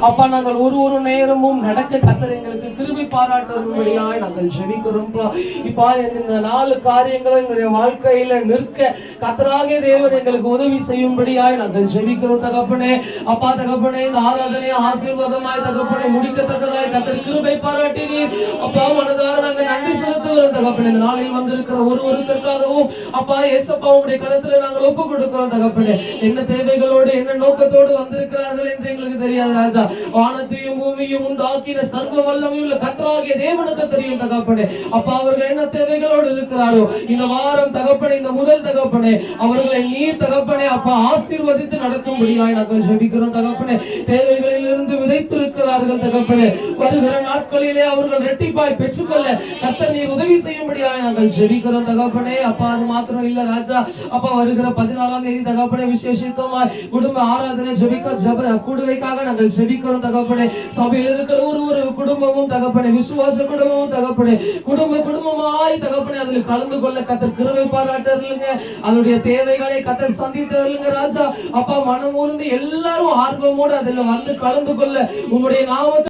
அப்பா நாங்கள் ஒரு நேரமும் நடக்க கர்த்தர் எங்களுக்கு கிருபை பாராட்டும்படியாய் நாங்கள் ஜெபிக்கிறோம். இப்பா இந்த 4 காரியங்களும் எங்களுடைய வாழ்க்கையில நிற்க கர்த்தராகிய தேவன் எங்களுக்கு உதவி செய்யும்படியாய் நாங்கள் ஜெபிக்கிறோம் தகப்பனே. அப்பா தகப்பனே, இந்த ஆராதனையை ஆசீர்வாதமாய் தகப்பனே முடிக்கத்தக்கதாய் கர்த்தர் கிருபை பாராட்டினீர். அப்பா மனதார நாங்கள் நன்றி செலுத்துகிறோம் தகப்பனே. இந்த நாளில் வந்திருக்கிற ஒருவருக்காகவும் அப்பா இயேசப்பா உம்முடைய கரத்துல நாங்கள் ஒப்பு கொடுக்கிறோம் தகப்பனே. என்ன தேவைகளோடு என்ன நோக்கத்தோடு வந்திருக்கிறார்கள் என்று எங்களுக்கு தெரியாது ராஜா. வானத்தையும் பூமியும் உண்டாக்கின சர்வ வல்லமையுள்ள கர்த்தராகிய தேவனுக்கு தெரியும் தகப்பனே. அப்பா அவர்கள் என்ன தேவைகளோடு இருக்கிறாரோ இந்த வாரம் தகப்பனே, இந்த முதல் தகப்பனே, அவர்களை நீர் தகப்பனே அப்பா ஆசீர்வதித்து நடத்தும்படியாய் நாங்கள் ஜெபிக்கிறோம் தகப்பனே. தேவைகளில் இருந்து விதைத்திருக்கிறார்கள் தகப்பனே. வருகிற நாட்களிலே அவர்கள் இரட்டிப்பாய் பெற்றுக்கொள்ள கர்த்தர் நீர் உதவி செய்யும்படியாய் நாங்கள் ஜெபிக்கிறோம் தகப்பனே. அப்பா அது மாத்திரம் இல்ல ராஜா. அப்பா வருகிற 14ஆம் தேதி தகப்பனே விசேஷித்தமாய் குடும்ப ஆராதனை கூடுகைக்காக நாங்கள் ஜெபிக்கிறோம் தகப்பனே. சபையில் இருக்கிற ஒரு குடும்பமும் தகப்பனே, விசுவாச குடும்பமும் தகப்பனே, குடும்பமாய் தகப்பனே அதில் கலந்து கொள்ள கர்த்தர் கிருபை பாராட்டுங்க. அதனுடைய தேவைகளை கர்த்தர் சந்தித்தருளுங்க ராஜா. அப்பா மனமூர்ந்து எல்லாரும் ஆர்வமோடு அதில் வந்து கலந்து கொள்ள உம்முடைய நாமத்தை